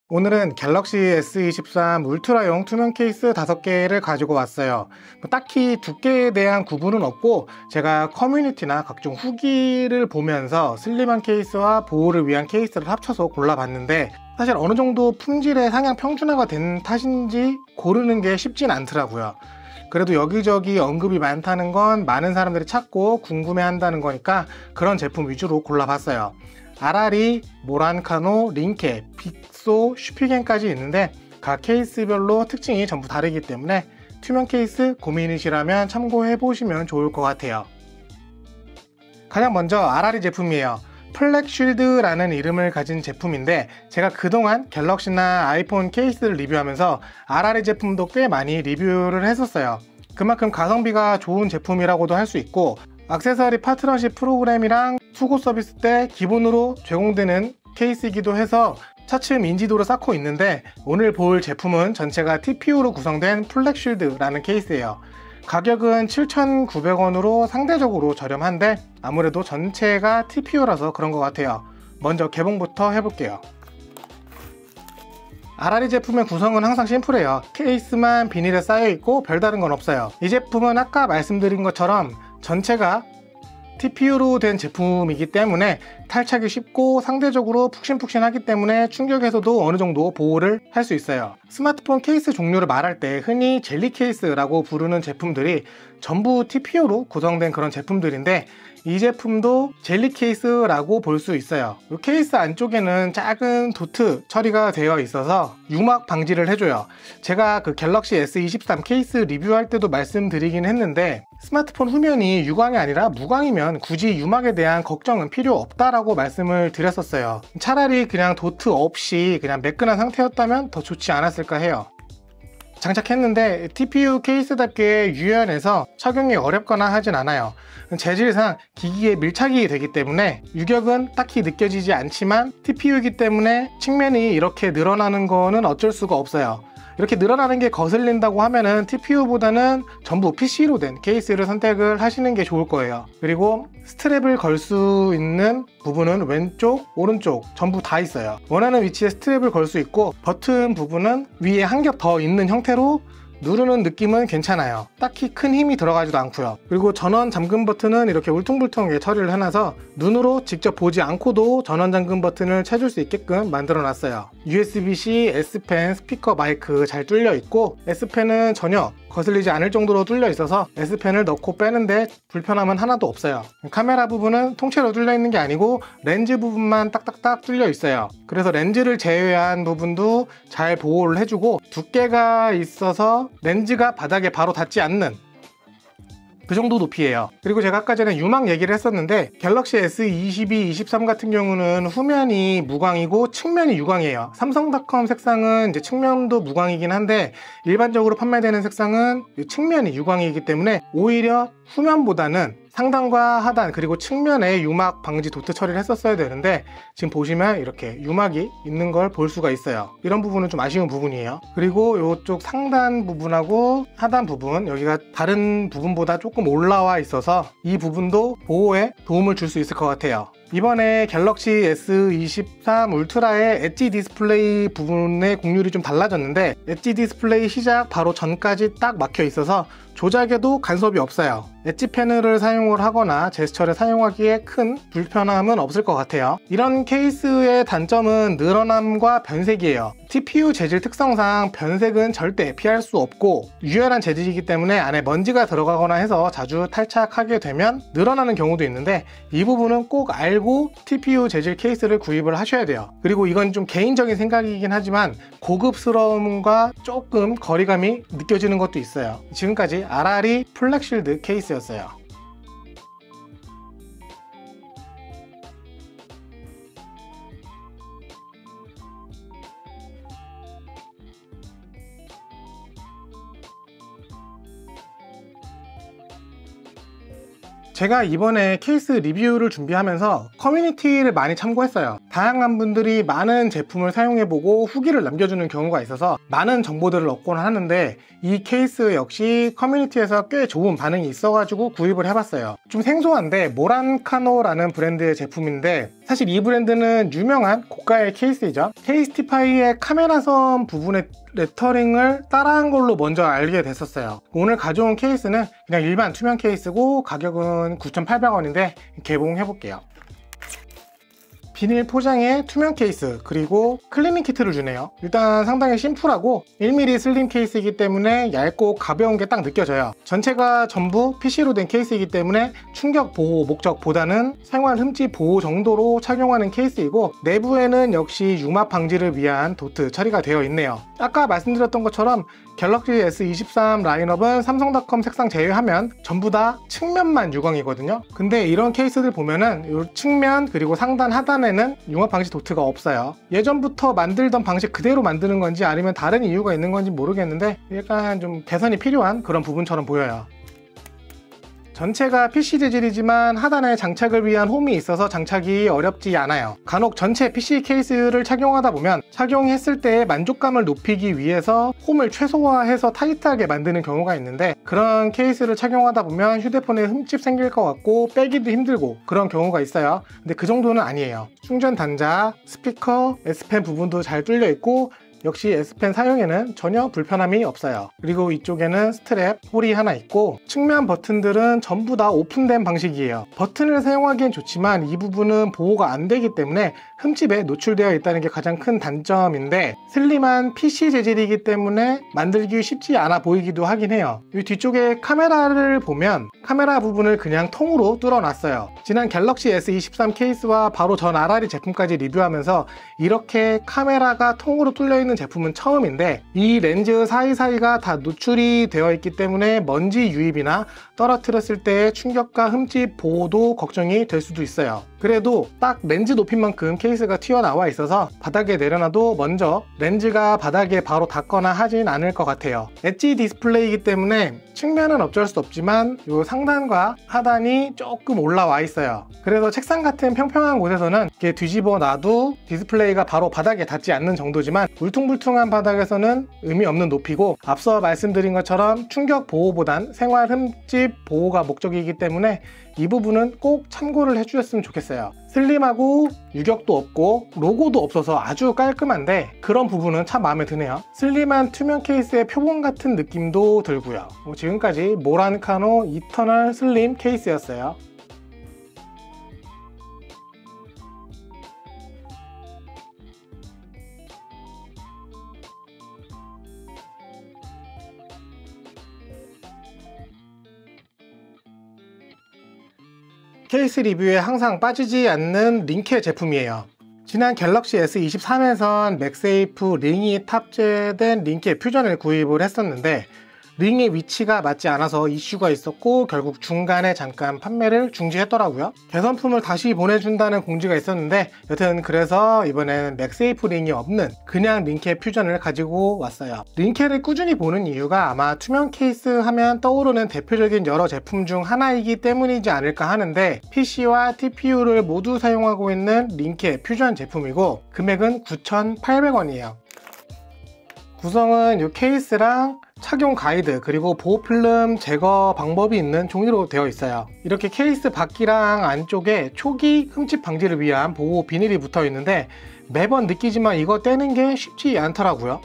오늘은 갤럭시 S23 울트라용 투명 케이스 5개를 가지고 왔어요. 딱히 두께에 대한 구분은 없고 제가 커뮤니티나 각종 후기를 보면서 슬림한 케이스와 보호를 위한 케이스를 합쳐서 골라봤는데 사실 어느 정도 품질의 상향 평준화가 된 탓인지 고르는 게 쉽진 않더라고요. 그래도 여기저기 언급이 많다는 건 많은 사람들이 찾고 궁금해한다는 거니까 그런 제품 위주로 골라봤어요. 아라리, 모란카노, 링케, 빅소, 슈피겐까지 있는데 각 케이스별로 특징이 전부 다르기 때문에 투명 케이스 고민이시라면 참고해 보시면 좋을 것 같아요. 가장 먼저 아라리 제품이에요. 플렉쉴드라는 이름을 가진 제품인데 제가 그동안 갤럭시나 아이폰 케이스를 리뷰하면서 아라리 제품도 꽤 많이 리뷰를 했었어요. 그만큼 가성비가 좋은 제품이라고도 할 수 있고 액세서리 파트너십 프로그램이랑 수고 서비스 때 기본으로 제공되는 케이스이기도 해서 차츰 인지도를 쌓고 있는데 오늘 볼 제품은 전체가 TPU로 구성된 플렉쉴드라는 케이스예요. 가격은 7,900원으로 상대적으로 저렴한데 아무래도 전체가 TPU라서 그런 것 같아요. 먼저 개봉부터 해볼게요. 아라리 제품의 구성은 항상 심플해요. 케이스만 비닐에 쌓여있고 별다른 건 없어요. 이 제품은 아까 말씀드린 것처럼 전체가 TPU로 된 제품이기 때문에 탈착이 쉽고 상대적으로 푹신푹신하기 때문에 충격에서도 어느 정도 보호를 할 수 있어요. 스마트폰 케이스 종류를 말할 때 흔히 젤리 케이스라고 부르는 제품들이 전부 TPU로 구성된 그런 제품들인데 이 제품도 젤리 케이스라고 볼 수 있어요. 이 케이스 안쪽에는 작은 도트 처리가 되어 있어서 유막 방지를 해줘요. 제가 그 갤럭시 S23 케이스 리뷰할 때도 말씀드리긴 했는데 스마트폰 후면이 유광이 아니라 무광이면 굳이 유막에 대한 걱정은 필요 없다라고 말씀을 드렸었어요. 차라리 그냥 도트 없이 그냥 매끈한 상태였다면 더 좋지 않았을까 해요. 장착했는데 TPU 케이스답게 유연해서 착용이 어렵거나 하진 않아요. 재질상 기기에 밀착이 되기 때문에 유격은 딱히 느껴지지 않지만 TPU이기 때문에 측면이 이렇게 늘어나는 거는 어쩔 수가 없어요. 이렇게 늘어나는 게 거슬린다고 하면은 TPU보다는 전부 PC로 된 케이스를 선택을 하시는 게 좋을 거예요. 그리고 스트랩을 걸 수 있는 부분은 왼쪽, 오른쪽 전부 다 있어요. 원하는 위치에 스트랩을 걸 수 있고 버튼 부분은 위에 한 겹 더 있는 형태로 누르는 느낌은 괜찮아요. 딱히 큰 힘이 들어가지도 않고요. 그리고 전원 잠금 버튼은 이렇게 울퉁불퉁하게 처리를 해놔서 눈으로 직접 보지 않고도 전원 잠금 버튼을 찾을 수 있게끔 만들어 놨어요. USB-C, S펜, 스피커, 마이크 잘 뚫려 있고 S펜은 전혀 거슬리지 않을 정도로 뚫려 있어서 S펜을 넣고 빼는데 불편함은 하나도 없어요. 카메라 부분은 통째로 뚫려 있는 게 아니고 렌즈 부분만 딱딱딱 뚫려 있어요. 그래서 렌즈를 제외한 부분도 잘 보호를 해주고 두께가 있어서 렌즈가 바닥에 바로 닿지 않는 그 정도 높이에요. 그리고 제가 아까 전에 유막 얘기를 했었는데 갤럭시 S22, 23 같은 경우는 후면이 무광이고 측면이 유광이에요. 삼성닷컴 색상은 이제 측면도 무광이긴 한데 일반적으로 판매되는 색상은 측면이 유광이기 때문에 오히려 후면보다는 상단과 하단 그리고 측면에 유막 방지 도트 처리를 했었어야 되는데 지금 보시면 이렇게 유막이 있는 걸 볼 수가 있어요. 이런 부분은 좀 아쉬운 부분이에요. 그리고 이쪽 상단 부분하고 하단 부분 여기가 다른 부분보다 조금 올라와 있어서 이 부분도 보호에 도움을 줄 수 있을 것 같아요. 이번에 갤럭시 S23 울트라의 엣지 디스플레이 부분의 곡률이 좀 달라졌는데 엣지 디스플레이 시작 바로 전까지 딱 막혀 있어서 조작에도 간섭이 없어요. 엣지 패널을 사용을 하거나 제스처를 사용하기에 큰 불편함은 없을 것 같아요. 이런 케이스의 단점은 늘어남과 변색이에요. TPU 재질 특성상 변색은 절대 피할 수 없고 유연한 재질이기 때문에 안에 먼지가 들어가거나 해서 자주 탈착하게 되면 늘어나는 경우도 있는데 이 부분은 꼭 알고 TPU 재질 케이스를 구입을 하셔야 돼요. 그리고 이건 좀 개인적인 생각이긴 하지만 고급스러움과 조금 거리감이 느껴지는 것도 있어요. 지금까지 아라리 플렉쉴드 케이스였어요. 제가 이번에 케이스 리뷰를 준비하면서 커뮤니티를 많이 참고했어요. 다양한 분들이 많은 제품을 사용해보고 후기를 남겨주는 경우가 있어서 많은 정보들을 얻곤 하는데, 이 케이스 역시 커뮤니티에서 꽤 좋은 반응이 있어가지고 구입을 해봤어요. 좀 생소한데 모란카노라는 브랜드의 제품인데, 사실 이 브랜드는 유명한 고가의 케이스이죠. 케이스티파이의 카메라선 부분의 레터링을 따라한 걸로 먼저 알게 됐었어요. 오늘 가져온 케이스는 그냥 일반 투명 케이스고 가격은 9,800원인데 개봉해 볼게요. 비닐 포장에 투명 케이스, 그리고 클리닝 키트를 주네요. 일단 상당히 심플하고 1mm 슬림 케이스이기 때문에 얇고 가벼운 게 딱 느껴져요. 전체가 전부 PC로 된 케이스이기 때문에 충격 보호 목적보다는 생활 흠집 보호 정도로 착용하는 케이스이고, 내부에는 역시 융합 방지를 위한 도트 처리가 되어 있네요. 아까 말씀드렸던 것처럼 갤럭시 S23 라인업은 삼성닷컴 색상 제외하면 전부 다 측면만 유광이거든요. 근데 이런 케이스들 보면은 이 측면 그리고 상단 하단에는 융합 방지 도트가 없어요. 예전부터 만들던 방식 그대로 만드는 건지 아니면 다른 이유가 있는 건지 모르겠는데 약간 좀 개선이 필요한 그런 부분처럼 보여요. 전체가 PC 재질이지만 하단에 장착을 위한 홈이 있어서 장착이 어렵지 않아요. 간혹 전체 PC 케이스를 착용하다 보면 착용했을 때의 만족감을 높이기 위해서 홈을 최소화해서 타이트하게 만드는 경우가 있는데, 그런 케이스를 착용하다 보면 휴대폰에 흠집 생길 것 같고 빼기도 힘들고 그런 경우가 있어요. 근데 그 정도는 아니에요. 충전 단자, 스피커, S펜 부분도 잘 뚫려 있고 역시 S펜 사용에는 전혀 불편함이 없어요. 그리고 이쪽에는 스트랩 홀이 하나 있고, 측면 버튼들은 전부 다 오픈된 방식이에요. 버튼을 사용하기엔 좋지만 이 부분은 보호가 안 되기 때문에 흠집에 노출되어 있다는 게 가장 큰 단점인데, 슬림한 PC 재질이기 때문에 만들기 쉽지 않아 보이기도 하긴 해요. 이 뒤쪽에 카메라를 보면 카메라 부분을 그냥 통으로 뚫어놨어요. 지난 갤럭시 S23 케이스와 바로 전 RRE 제품까지 리뷰하면서 이렇게 카메라가 통으로 뚫려있는 제품은 처음인데, 이 렌즈 사이사이가 다 노출이 되어 있기 때문에 먼지 유입이나 떨어뜨렸을 때의 충격과 흠집 보호도 걱정이 될 수도 있어요. 그래도 딱 렌즈 높이만큼 케이스가 튀어나와 있어서 바닥에 내려놔도 먼저 렌즈가 바닥에 바로 닿거나 하진 않을 것 같아요. 엣지 디스플레이이기 때문에 측면은 어쩔 수 없지만 이 상단과 하단이 조금 올라와 있어요. 그래서 책상 같은 평평한 곳에서는 이렇게 뒤집어 놔도 디스플레이가 바로 바닥에 닿지 않는 정도지만, 울퉁불퉁한 바닥에서는 의미 없는 높이고, 앞서 말씀드린 것처럼 충격 보호보단 생활 흠집 보호가 목적이기 때문에 이 부분은 꼭 참고를 해주셨으면 좋겠어요. 슬림하고 유격도 없고 로고도 없어서 아주 깔끔한데 그런 부분은 참 마음에 드네요. 슬림한 투명 케이스의 표본 같은 느낌도 들고요. 지금까지 모란카노 이터널 슬림 케이스였어요. 케이스 리뷰에 항상 빠지지 않는 링케 제품이에요. 지난 갤럭시 S23에선 맥세이프 링이 탑재된 링케 퓨전을 구입을 했었는데, 링의 위치가 맞지 않아서 이슈가 있었고 결국 중간에 잠깐 판매를 중지했더라고요. 개선품을 다시 보내준다는 공지가 있었는데, 여튼 그래서 이번에는 맥세이프 링이 없는 그냥 링케 퓨전을 가지고 왔어요. 링케를 꾸준히 보는 이유가 아마 투명 케이스 하면 떠오르는 대표적인 여러 제품 중 하나이기 때문이지 않을까 하는데, PC와 TPU를 모두 사용하고 있는 링케 퓨전 제품이고 금액은 9,800원이에요. 구성은 이 케이스랑 착용 가이드 그리고 보호필름 제거 방법이 있는 종이로 되어 있어요. 이렇게 케이스 바퀴랑 안쪽에 초기 흠집 방지를 위한 보호 비닐이 붙어 있는데, 매번 느끼지만 이거 떼는 게 쉽지 않더라고요.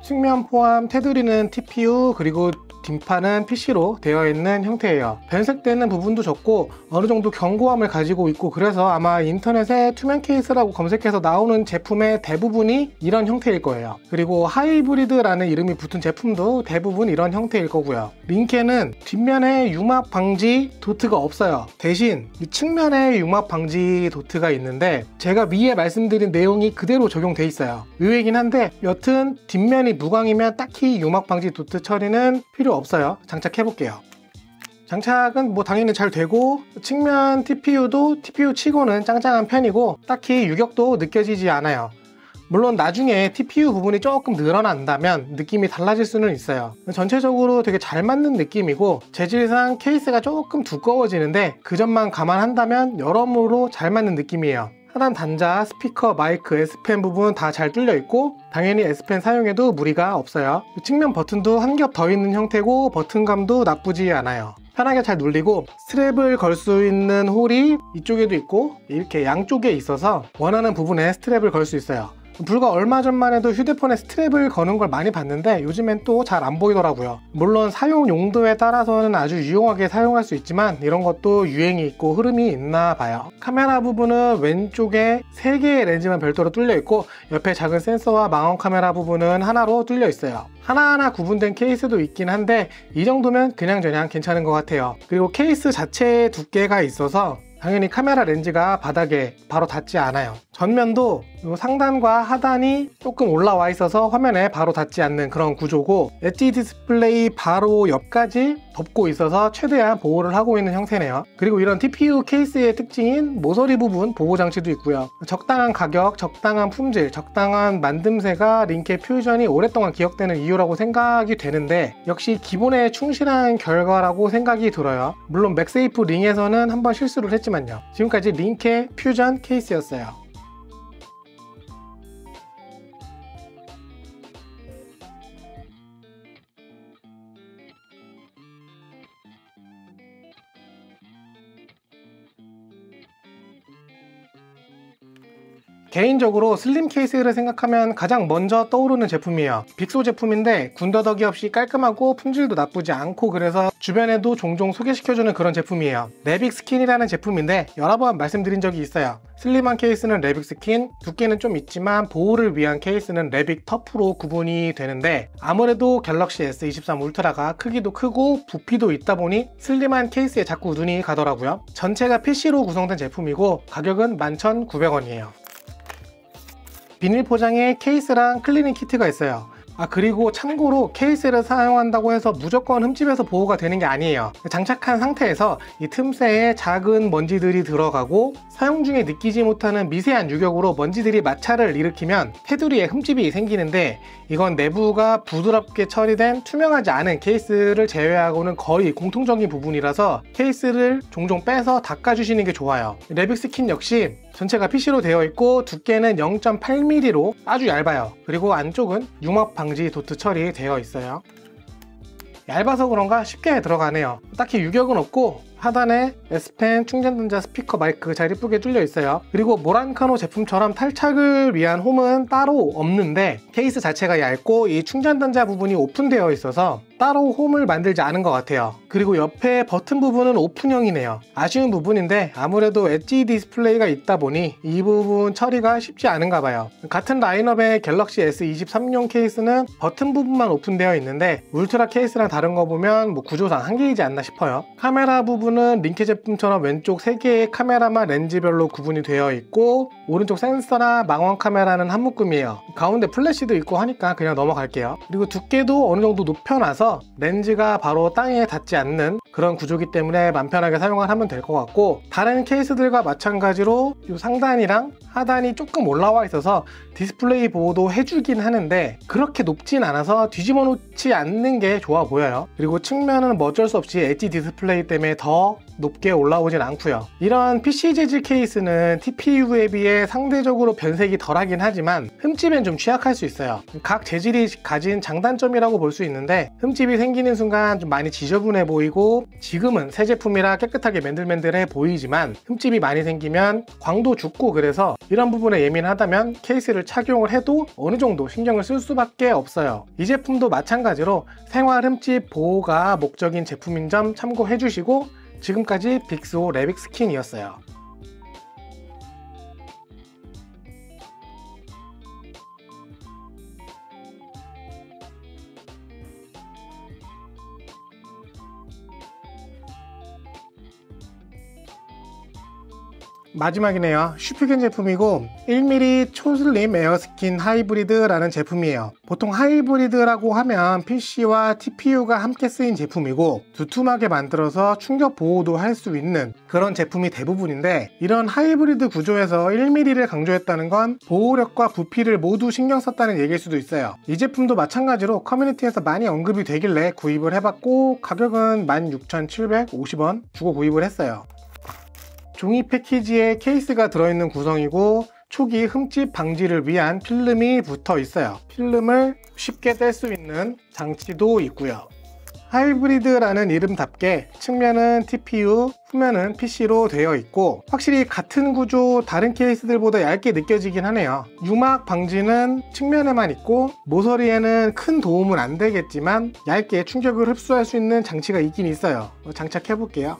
측면 포함 테두리는 TPU 그리고 뒷판은 PC로 되어 있는 형태예요. 변색되는 부분도 적고 어느 정도 견고함을 가지고 있고, 그래서 아마 인터넷에 투명 케이스라고 검색해서 나오는 제품의 대부분이 이런 형태일 거예요. 그리고 하이브리드라는 이름이 붙은 제품도 대부분 이런 형태일 거고요. 링케는 뒷면에 융합 방지 도트가 없어요. 대신 이 측면에 융합 방지 도트가 있는데, 제가 위에 말씀드린 내용이 그대로 적용돼 있어요. 의외긴 한데 여튼 뒷면이 무광이면 딱히 융합 방지 도트 처리는 필요 없어요. 장착해 볼게요. 장착은 뭐 당연히 잘 되고, 측면 TPU도 TPU 치고는 짱짱한 편이고 딱히 유격도 느껴지지 않아요. 물론 나중에 TPU 부분이 조금 늘어난다면 느낌이 달라질 수는 있어요. 전체적으로 되게 잘 맞는 느낌이고 재질상 케이스가 조금 두꺼워지는데 그 점만 감안한다면 여러모로 잘 맞는 느낌이에요. 하단 단자, 스피커, 마이크, S펜 부분 다 잘 뚫려 있고 당연히 S펜 사용해도 무리가 없어요. 측면 버튼도 한 겹 더 있는 형태고 버튼감도 나쁘지 않아요. 편하게 잘 눌리고 스트랩을 걸 수 있는 홀이 이쪽에도 있고 이렇게 양쪽에 있어서 원하는 부분에 스트랩을 걸 수 있어요. 불과 얼마 전만 해도 휴대폰에 스트랩을 거는 걸 많이 봤는데 요즘엔 또 잘 안 보이더라고요. 물론 사용 용도에 따라서는 아주 유용하게 사용할 수 있지만 이런 것도 유행이 있고 흐름이 있나 봐요. 카메라 부분은 왼쪽에 3개의 렌즈만 별도로 뚫려 있고 옆에 작은 센서와 망원 카메라 부분은 하나로 뚫려 있어요. 하나하나 구분된 케이스도 있긴 한데 이 정도면 그냥저냥 괜찮은 것 같아요. 그리고 케이스 자체에 두께가 있어서 당연히 카메라 렌즈가 바닥에 바로 닿지 않아요. 전면도 상단과 하단이 조금 올라와 있어서 화면에 바로 닿지 않는 그런 구조고 엣지 디스플레이 바로 옆까지 덮고 있어서 최대한 보호를 하고 있는 형태네요. 그리고 이런 TPU 케이스의 특징인 모서리 부분 보호 장치도 있고요. 적당한 가격, 적당한 품질, 적당한 만듦새가 링케 퓨전이 오랫동안 기억되는 이유라고 생각이 되는데 역시 기본에 충실한 결과라고 생각이 들어요. 물론 맥세이프 링에서는 한번 실수를 했지만요. 지금까지 링케 퓨전 케이스였어요. 개인적으로 슬림 케이스를 생각하면 가장 먼저 떠오르는 제품이에요. 빅소 제품인데 군더더기 없이 깔끔하고 품질도 나쁘지 않고 그래서 주변에도 종종 소개시켜주는 그런 제품이에요. 레빅 스킨이라는 제품인데 여러 번 말씀드린 적이 있어요. 슬림한 케이스는 레빅 스킨, 두께는 좀 있지만 보호를 위한 케이스는 레빅 터프로 구분이 되는데 아무래도 갤럭시 S23 울트라가 크기도 크고 부피도 있다 보니 슬림한 케이스에 자꾸 눈이 가더라고요. 전체가 PC로 구성된 제품이고 가격은 11,900원이에요. 비닐 포장에 케이스랑 클리닝 키트가 있어요. 그리고 참고로 케이스를 사용한다고 해서 무조건 흠집에서 보호가 되는 게 아니에요. 장착한 상태에서 이 틈새에 작은 먼지들이 들어가고 사용 중에 느끼지 못하는 미세한 유격으로 먼지들이 마찰을 일으키면 테두리에 흠집이 생기는데 이건 내부가 부드럽게 처리된 투명하지 않은 케이스를 제외하고는 거의 공통적인 부분이라서 케이스를 종종 빼서 닦아주시는 게 좋아요. 레빅 스킨 역시 전체가 PC로 되어 있고 두께는 0.8mm로 아주 얇아요. 그리고 안쪽은 융합 방지 도트 처리되어 있어요. 얇아서 그런가 쉽게 들어가네요. 딱히 유격은 없고 하단에 S펜, 충전단자, 스피커, 마이크 잘 이쁘게 뚫려 있어요. 그리고 모란카노 제품처럼 탈착을 위한 홈은 따로 없는데 케이스 자체가 얇고 이 충전단자 부분이 오픈되어 있어서 따로 홈을 만들지 않은 것 같아요. 그리고 옆에 버튼 부분은 오픈형이네요. 아쉬운 부분인데 아무래도 엣지 디스플레이가 있다 보니 이 부분 처리가 쉽지 않은가 봐요. 같은 라인업의 갤럭시 S23용 케이스는 버튼 부분만 오픈되어 있는데 울트라 케이스랑 다른 거 보면 구조상 한계이지 않나 싶어요. 카메라 부분은 링케 제품처럼 왼쪽 3개의 카메라만 렌즈별로 구분이 되어 있고 오른쪽 센서나 망원 카메라는 한 묶음이에요. 가운데 플래시도 있고 하니까 그냥 넘어갈게요. 그리고 두께도 어느 정도 높여놔서 렌즈가 바로 땅에 닿지 않는 그런 구조기 때문에 맘 편하게 사용을 하면 될 것 같고 다른 케이스들과 마찬가지로 이 상단이랑 하단이 조금 올라와 있어서 디스플레이 보호도 해주긴 하는데 그렇게 높진 않아서 뒤집어 놓지 않는 게 좋아 보여요. 그리고 측면은 어쩔 수 없이 엣지 디스플레이 때문에 더 높게 올라오진 않고요. 이런 PC 재질 케이스는 TPU에 비해 상대적으로 변색이 덜하긴 하지만 흠집엔 좀 취약할 수 있어요. 각 재질이 가진 장단점이라고 볼 수 있는데 흠집이 생기는 순간 좀 많이 지저분해 보이고 지금은 새 제품이라 깨끗하게 맨들맨들해 보이지만 흠집이 많이 생기면 광도 죽고 그래서 이런 부분에 예민하다면 케이스를 착용을 해도 어느 정도 신경을 쓸 수밖에 없어요. 이 제품도 마찬가지로 생활 흠집 보호가 목적인 제품인 점 참고해 주시고 지금까지 빅소 레빅 스킨이었어요. 마지막이네요. 슈피겐 제품이고 1mm 초슬림 에어스킨 하이브리드라는 제품이에요. 보통 하이브리드라고 하면 PC와 TPU가 함께 쓰인 제품이고 두툼하게 만들어서 충격 보호도 할 수 있는 그런 제품이 대부분인데, 이런 하이브리드 구조에서 1mm를 강조했다는 건 보호력과 부피를 모두 신경 썼다는 얘기일 수도 있어요. 이 제품도 마찬가지로 커뮤니티에서 많이 언급이 되길래 구입을 해봤고, 가격은 16,750원 주고 구입을 했어요. 종이 패키지에 케이스가 들어있는 구성이고 초기 흠집 방지를 위한 필름이 붙어 있어요. 필름을 쉽게 뗄 수 있는 장치도 있고요. 하이브리드라는 이름답게 측면은 TPU, 후면은 PC로 되어 있고 확실히 같은 구조 다른 케이스들보다 얇게 느껴지긴 하네요. 유막 방지는 측면에만 있고 모서리에는 큰 도움은 안 되겠지만 얇게 충격을 흡수할 수 있는 장치가 있긴 있어요. 장착해 볼게요.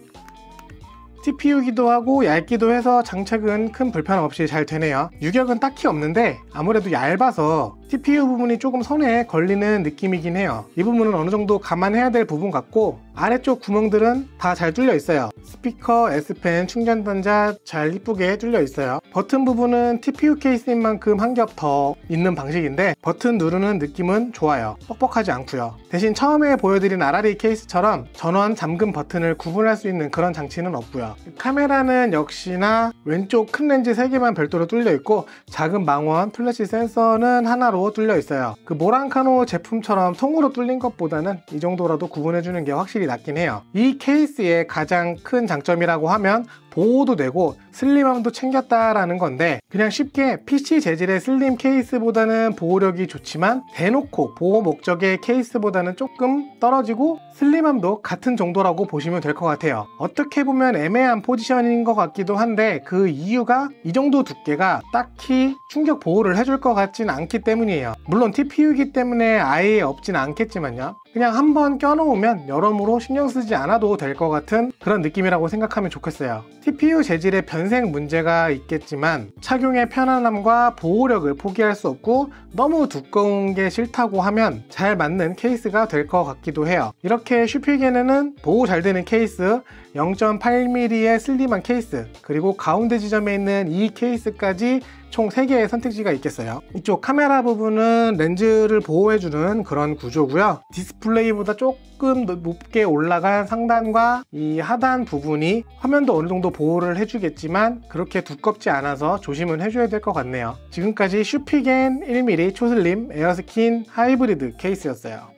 TPU기도 하고 얇기도 해서 장착은 큰 불편 없이 잘 되네요. 유격은 딱히 없는데 아무래도 얇아서 TPU 부분이 조금 손에 걸리는 느낌이긴 해요. 이 부분은 어느 정도 감안해야 될 부분 같고, 아래쪽 구멍들은 다 잘 뚫려 있어요. 스피커, S펜, 충전 단자 잘 이쁘게 뚫려 있어요. 버튼 부분은 TPU 케이스인 만큼 한 겹 더 있는 방식인데 버튼 누르는 느낌은 좋아요. 뻑뻑하지 않고요. 대신 처음에 보여드린 아라리 케이스처럼 전원 잠금 버튼을 구분할 수 있는 그런 장치는 없고요. 카메라는 역시나 왼쪽 큰 렌즈 3개만 별도로 뚫려 있고 작은 망원, 플래시 센서는 하나로 뚫려 있어요. 그 모랑카노 제품처럼 통으로 뚫린 것보다는 이 정도라도 구분해주는 게 확실히 낫긴 해요. 이 케이스의 가장 큰 장점이라고 하면 보호도 되고 슬림함도 챙겼다라는 건데, 그냥 쉽게 PC 재질의 슬림 케이스보다는 보호력이 좋지만 대놓고 보호 목적의 케이스보다는 조금 떨어지고 슬림함도 같은 정도라고 보시면 될 것 같아요. 어떻게 보면 애매한 포지션인 것 같기도 한데 그 이유가 이 정도 두께가 딱히 충격 보호를 해줄 것 같진 않기 때문이에요. 물론 TPU이기 때문에 아예 없진 않겠지만요. 그냥 한번 껴놓으면 여러모로 신경 쓰지 않아도 될 것 같은 그런 느낌이라고 생각하면 좋겠어요. TPU 재질의 변색 문제가 있겠지만 착용의 편안함과 보호력을 포기할 수 없고 너무 두꺼운 게 싫다고 하면 잘 맞는 케이스가 될 것 같기도 해요. 이렇게 슈피겐에는 보호 잘 되는 케이스, 0.8mm의 슬림한 케이스, 그리고 가운데 지점에 있는 이 케이스까지 총 3개의 선택지가 있겠어요. 이쪽 카메라 부분은 렌즈를 보호해주는 그런 구조고요. 디스플레이보다 조금 높게 올라간 상단과 이 하단 부분이 화면도 어느 정도 보호를 해주겠지만 그렇게 두껍지 않아서 조심은 해줘야 될 것 같네요. 지금까지 슈피겐 1mm 초슬림 에어스킨 하이브리드 케이스였어요.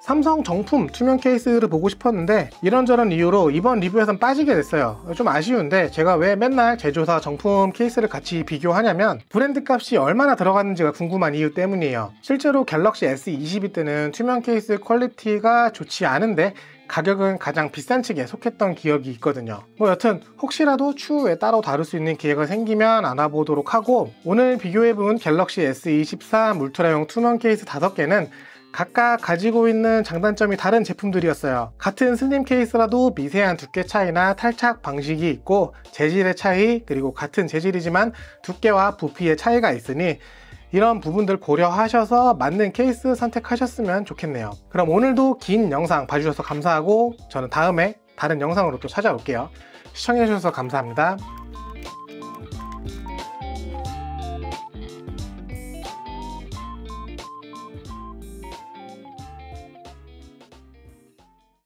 삼성 정품 투명 케이스를 보고 싶었는데 이런저런 이유로 이번 리뷰에선 빠지게 됐어요. 좀 아쉬운데 제가 왜 맨날 제조사 정품 케이스를 같이 비교하냐면 브랜드 값이 얼마나 들어갔는지가 궁금한 이유 때문이에요. 실제로 갤럭시 S22 때는 투명 케이스 퀄리티가 좋지 않은데 가격은 가장 비싼 측에 속했던 기억이 있거든요. 여튼 혹시라도 추후에 따로 다룰 수 있는 기회가 생기면 알아보도록 하고, 오늘 비교해본 갤럭시 S23 울트라용 투명 케이스 5개는 각각 가지고 있는 장단점이 다른 제품들이었어요. 같은 슬림 케이스라도 미세한 두께 차이나 탈착 방식이 있고 재질의 차이, 그리고 같은 재질이지만 두께와 부피의 차이가 있으니 이런 부분들 고려하셔서 맞는 케이스 선택하셨으면 좋겠네요. 그럼 오늘도 긴 영상 봐주셔서 감사하고 저는 다음에 다른 영상으로 또 찾아올게요. 시청해주셔서 감사합니다.